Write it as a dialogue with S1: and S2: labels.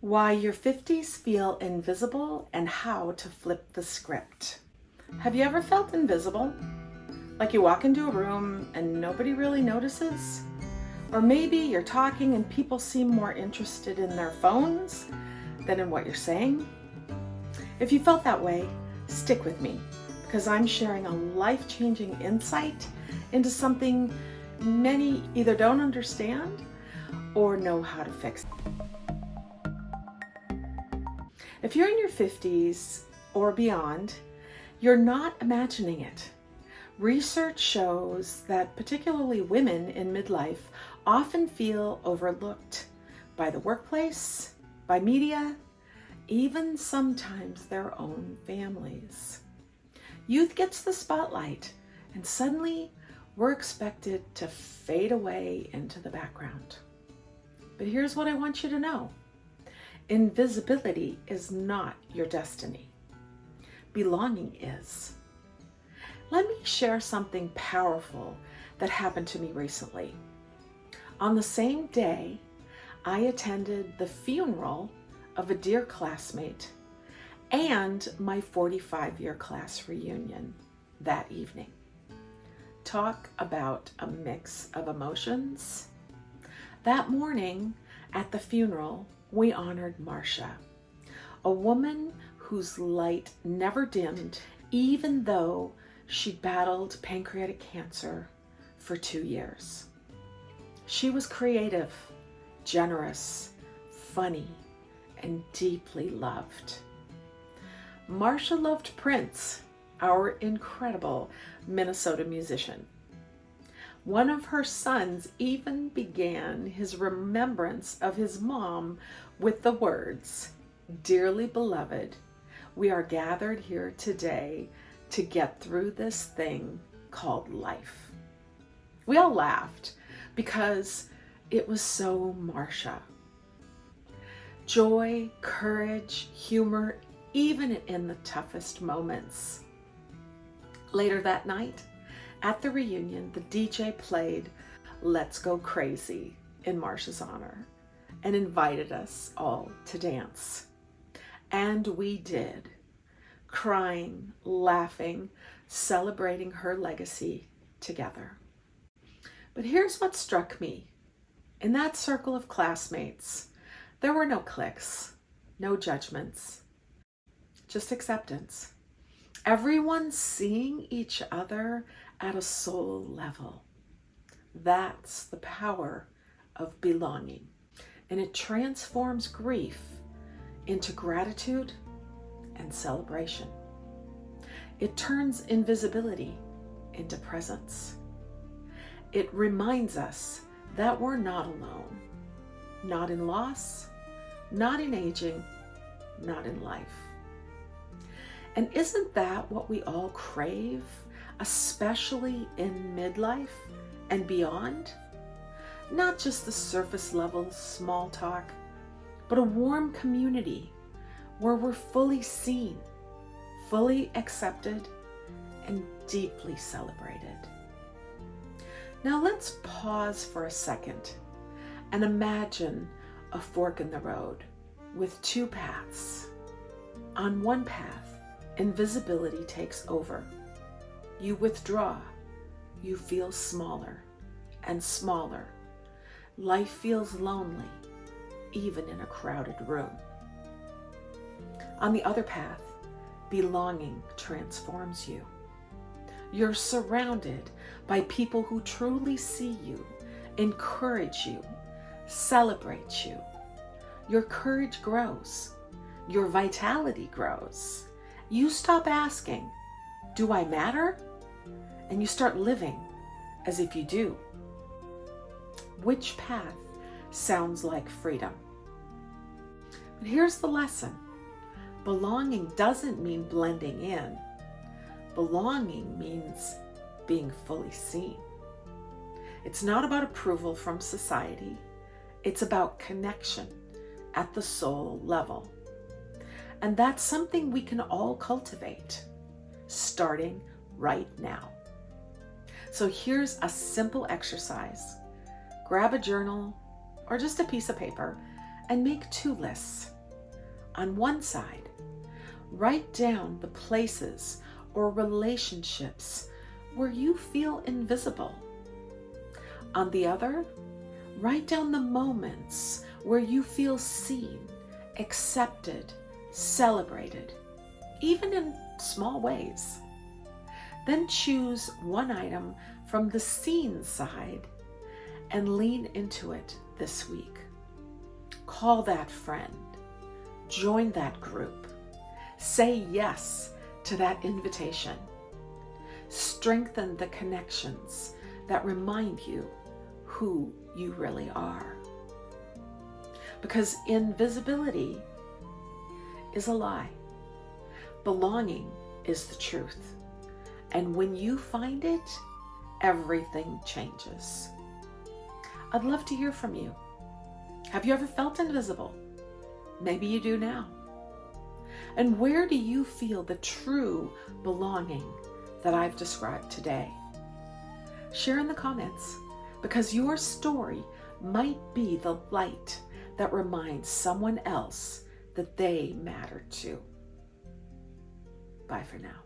S1: Why your 50s feel invisible and how to flip the script. Have you ever felt invisible? Like you walk into a room and nobody really notices? Or maybe you're talking and people seem more interested in their phones than in what you're saying? If you felt that way, stick with me because I'm sharing a life-changing insight into something many either don't understand or know how to fix. If you're in your 50s or beyond, you're not imagining it. Research shows that particularly women in midlife often feel overlooked by the workplace, by media, even sometimes their own families. Youth gets the spotlight, and suddenly we're expected to fade away into the background. But here's what I want you to know. Invisibility is not your destiny. Belonging is. Let me share something powerful that happened to me recently. On the same day, I attended the funeral of a dear classmate and my 45-year class reunion that evening. Talk about a mix of emotions. That morning at the funeral, we honored Marcia, a woman whose light never dimmed, even though she battled pancreatic cancer for 2 years. She was creative, generous, funny, and deeply loved. Marcia loved Prince, our incredible Minnesota musician. One of her sons even began his remembrance of his mom with the words, "Dearly beloved, we are gathered here today to get through this thing called life." We all laughed because it was so Marcia. Joy, courage, humor, even in the toughest moments. Later that night, at the reunion, the DJ played "Let's Go Crazy" in Marcia's honor and invited us all to dance. And we did, crying, laughing, celebrating her legacy together. But here's what struck me. In that circle of classmates, there were no cliques, no judgments, just acceptance. Everyone seeing each other at a soul level. That's the power of belonging. And it transforms grief into gratitude and celebration. It turns invisibility into presence. It reminds us that we're not alone, not in loss, not in aging, not in life. And isn't that what we all crave, especially in midlife and beyond? Not just the surface level small talk, but a warm community where we're fully seen, fully accepted, and deeply celebrated. Now let's pause for a second and imagine a fork in the road with two paths. On one path, invisibility takes over. You withdraw. You feel smaller and smaller. Life feels lonely, even in a crowded room. On the other path, belonging transforms you. You're surrounded by people who truly see you, encourage you, celebrate you. Your courage grows. Your vitality grows. You stop asking, "Do I matter?" And you start living as if you do. Which path sounds like freedom? But here's the lesson. Belonging doesn't mean blending in. Belonging means being fully seen. It's not about approval from society. It's about connection at the soul level. And that's something we can all cultivate, starting right now. So here's a simple exercise. Grab a journal or just a piece of paper and make 2 lists. On one side, write down the places or relationships where you feel invisible. On the other, write down the moments where you feel seen, accepted, celebrated, even in small ways. Then choose one item from the seen side and lean into it this week. Call that friend. Join that group. Say yes to that invitation. Strengthen the connections that remind you who you really are. Because invisibility is a lie. Belonging is the truth. And when you find it, everything changes. I'd love to hear from you. Have you ever felt invisible? Maybe you do now. And where do you feel the true belonging that I've described today? Share in the comments, because your story might be the light that reminds someone else that they matter too. Bye for now.